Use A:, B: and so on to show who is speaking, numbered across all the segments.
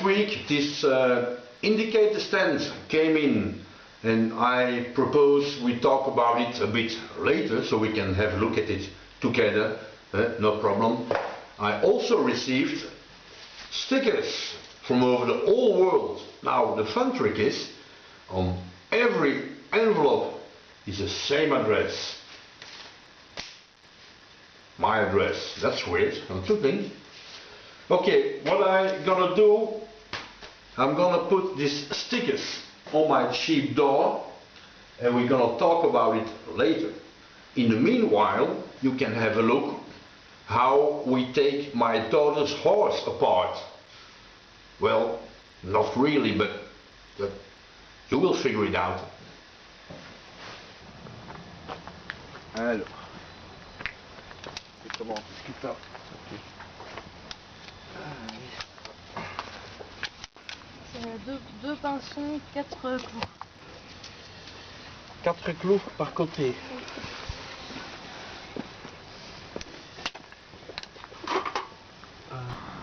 A: week this indicator stand came in, and I propose we talk about it a bit later so we can have a look at it together, no problem. I also received stickers from over the whole world. Now the fun trick is, on every envelope is the same address. My address. That's weird, don't you think? Okay, what I'm gonna do, I'm gonna put these stickers on my cheap door, and we're gonna talk about it later. In the meanwhile, you can have a look how we take my daughter's horse apart. Well, not really, but you will figure it out.
B: Alors, et comment est-ce que ça?
C: C'est deux pinçons, 4 clous.
B: 4 clous par côté.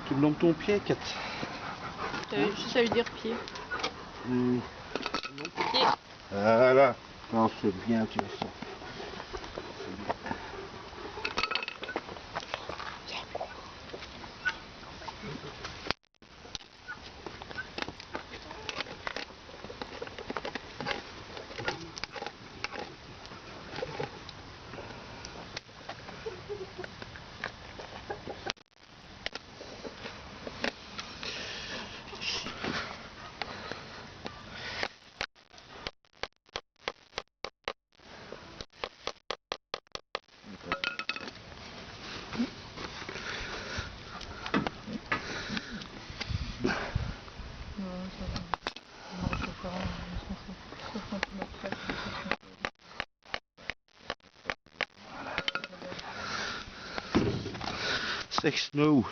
B: Tu me donnes ton pied, Kat?
C: T'avais juste à lui dire pied. Pied.
B: Voilà. Non, c'est bien, tu vois ça. Zeg snow.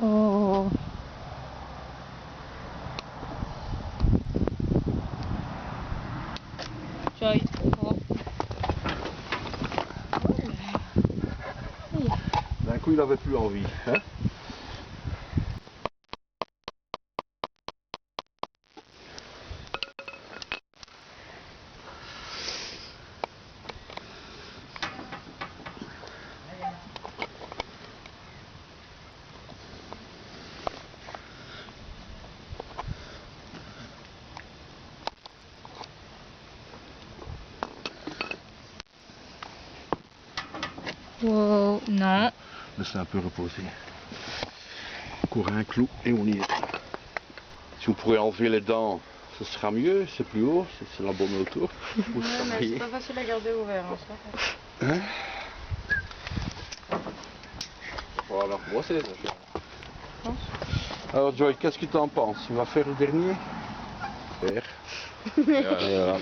C: Oh. Joy. Oh.
B: D'un coup, il avait plus envie, hein?
C: Wow, non.
B: Laissez un peu reposer. Encore un clou et on y est. Si vous pourrez enlever les dents, ce sera mieux, c'est plus haut, c'est la bonne hauteur.
C: Ouais, mais c'est pas facile à garder ouvert, hein, ça.
B: Hein? Voilà, moi c'est ça.
C: Je pense.
B: Alors Joy, qu'est-ce que tu en penses? On va faire le dernier? Faire. Voilà.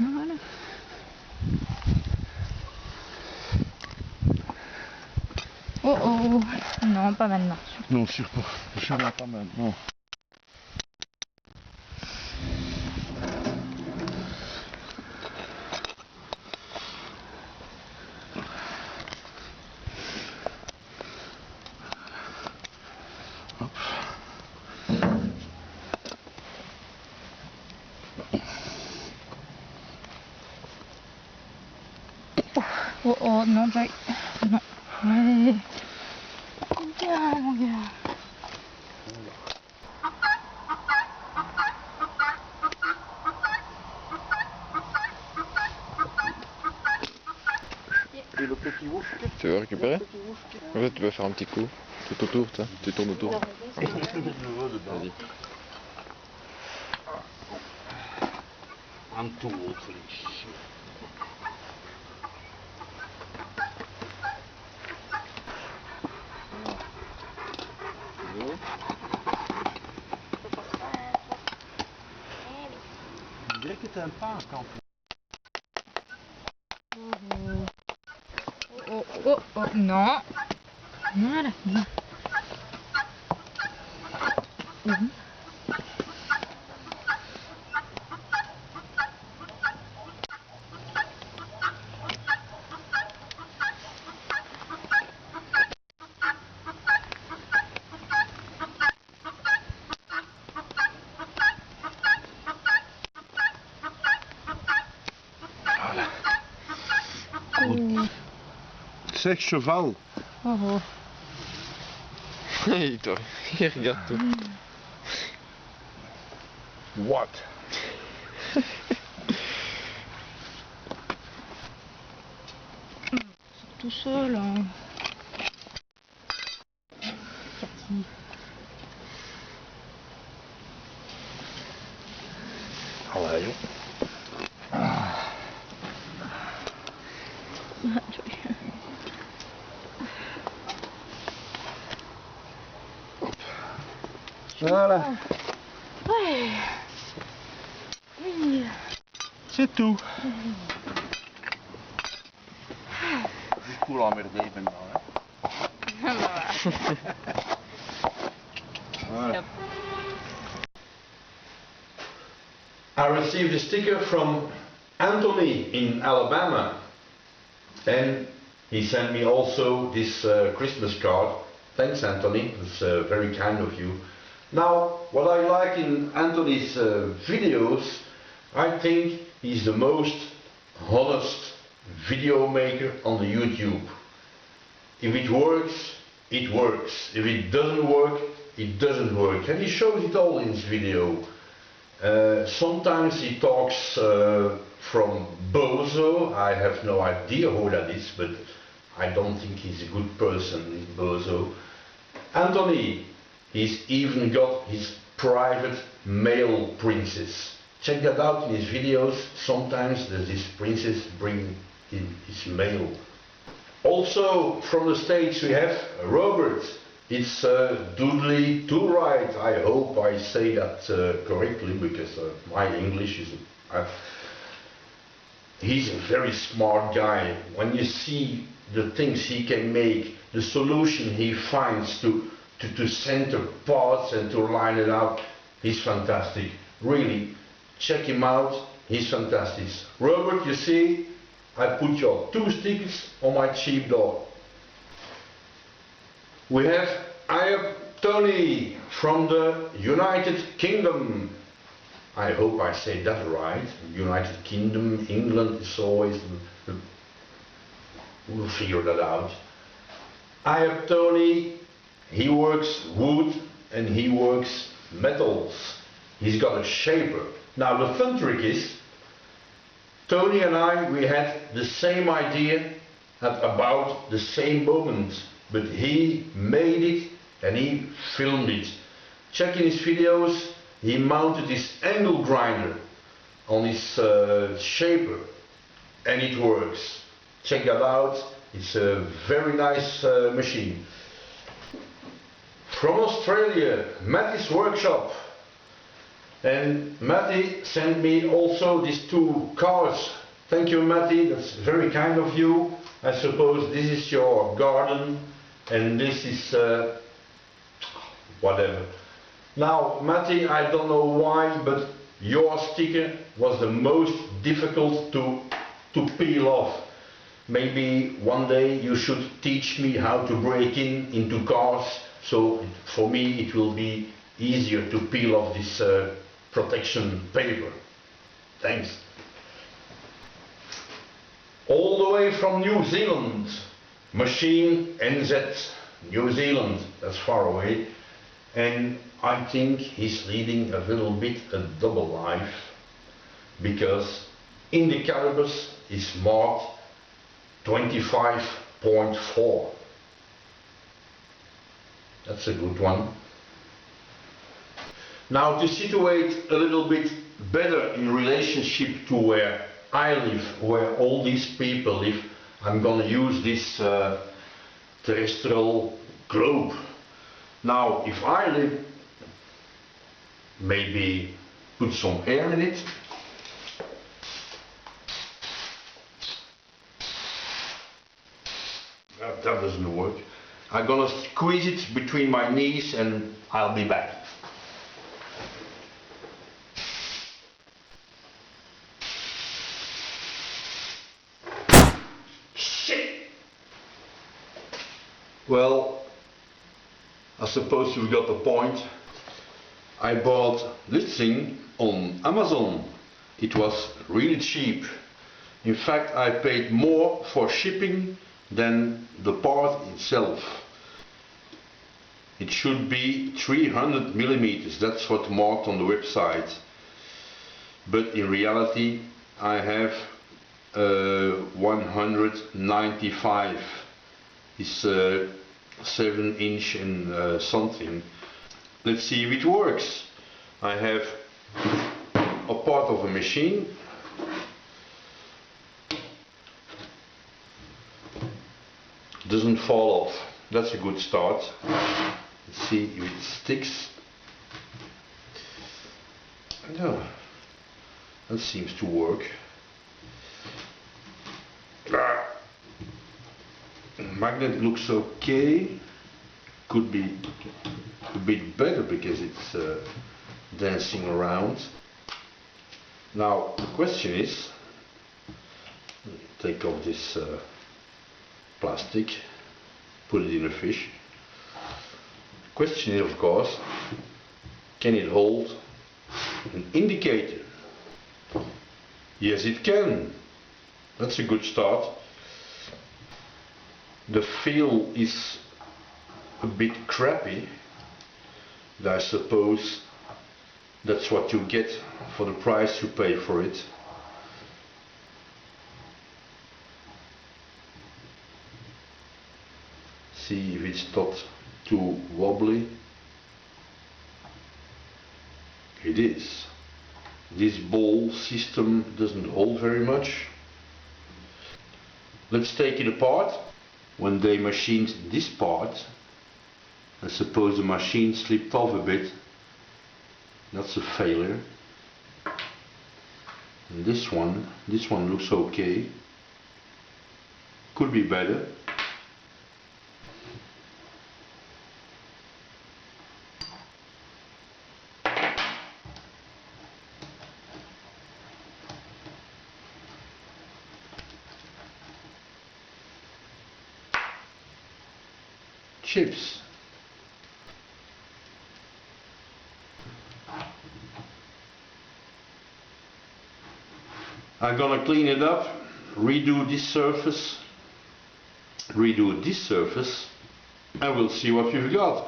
C: Voilà. Oh oh, non, pas maintenant.
B: Non, sûrement pas maintenant. Hop.
C: Oh oh, non, Joy. Non. Ouais. Bien, mon gars.
B: Et le petit ouf?
D: Tu veux récupérer? Ouais, tu peux faire un petit coup. Tout autour, ça. Tu tournes autour. Vas-y.
B: Un tour, Felice. que t'aimes pas quand
C: Oh, oh, oh, non. Voilà. Mhm.
B: Zeg cheval.
C: Oh, oh.
D: il regarde tout.
B: What?
C: Tout seul. Hein. Cathy.
B: Allee, voilà.
C: Ouais. Oui.
B: C'est tout. Du coup, l'emmerder maintenant. Hein. Voilà.
A: I received a sticker from Anthony in Alabama, and he sent me also this Christmas card. Thanks, Anthony, it's very kind of you. Now, what I like in Anthony's videos, I think he's the most honest video maker on the YouTube. If it works, it works. If it doesn't work, it doesn't work. And he shows it all in his video. Sometimes he talks from Bozo. I have no idea who that is, but I don't think he's a good person, Bozo. Anthony, he's even got his private mail princess. Check that out in his videos. Sometimes there's this princess bringing him his mail. Also from the States we have Robert. It's Dudley Toolwright. I hope I say that correctly, because my English is... he's a very smart guy. When you see the things he can make, the solution he finds to center parts and to line it up, he's fantastic. Really, check him out, he's fantastic. Robert, you see, I put your 2 stickers on my cheap door. We have EYUP Tony from the United Kingdom. I hope I say that right. United Kingdom, England is always... we'll figure that out. EYUP Tony, he works wood and he works metals. He's got a shaper. Now the fun trick is, Tony and I, we had the same idea at about the same moment, but he made it and he filmed it. Check in his videos, he mounted his angle grinder on his shaper and it works. Check that out, it's a very nice machine. From Australia, Matty's workshop. And Matty sent me also these 2 cards. Thank you, Matty, that's very kind of you. I suppose this is your garden and this is whatever. Now, Matty, I don't know why, but your sticker was the most difficult to peel off. Maybe one day you should teach me how to break into cars, so for me it will be easier to peel off this protection paper. Thanks. All the way from New Zealand, MachineNZ, New Zealand, that's far away, and I think he's leading a little bit a double life, because in the calibers is marked 25.4. That's a good one. Now, to situate a little bit better in relationship to where I live, where all these people live, I'm going to use this terrestrial globe. Now, if I live, maybe put some air in it, that doesn't work. I'm gonna squeeze it between my knees and I'll be back. Shit! Well, I suppose you've got the point. I bought this thing on Amazon. It was really cheap. In fact, I paid more for shipping than the part itself. It should be 300 millimeters, that's what marked on the website. But in reality, I have 195. It's 7" and something. Let's see if it works. I have a part of a machine. Doesn't fall off. That's a good start. Let's see if it sticks. No, that seems to work. Magnet looks okay. Could be a bit better because it's dancing around. Now the question is, take off this plastic, put it in a fish. The question is, of course, can it hold an indicator? Yes, it can. That's a good start. The feel is a bit crappy, but I suppose that's what you get for the price you pay for it. See if it's not too wobbly. It is. This ball system doesn't hold very much. Let's take it apart. When they machined this part, I suppose the machine slipped off a bit. That's a failure. And this one looks okay. Could be better. Chips. I'm gonna clean it up, redo this surface, and we'll see what we've got.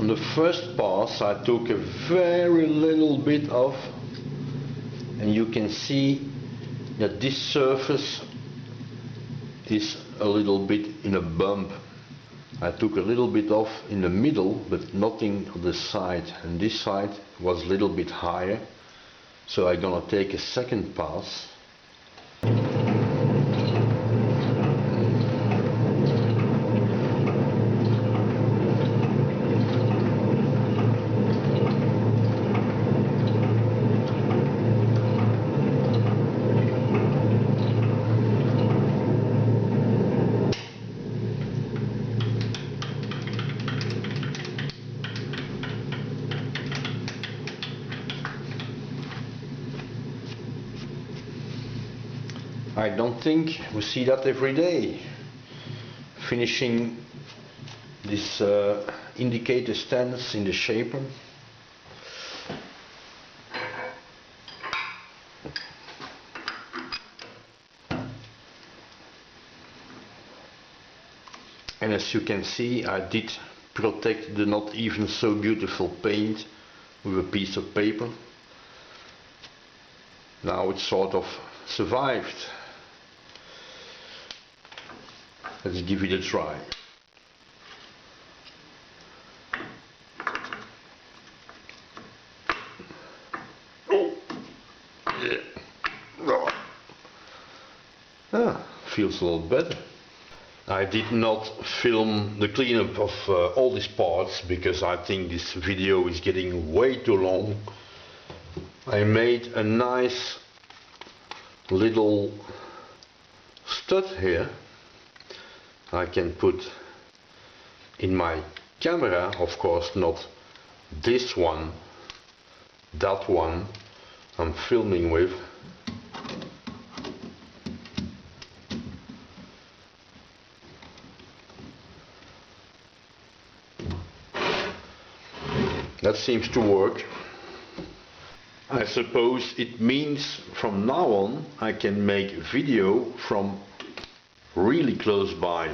A: The first pass I took a very little bit off, and you can see that this surface is a little bit in a bump. I took a little bit off in the middle, but nothing on the side, and this side was a little bit higher, so I'm gonna take a second pass. I don't think we see that every day. Finishing this indicator stands in the shaper.
B: And as you can see, I did protect the not even so beautiful paint with a piece of paper. Now it sort of survived. Let's give it a try. Oh, yeah. Oh. Ah, feels a lot better. I did not film the cleanup of all these parts because I think this video is getting way too long. I made a nice little stud here I can put in my camera, of course not this one, that one I'm filming with. That seems to work. I suppose it means from now on I can make video from really close by.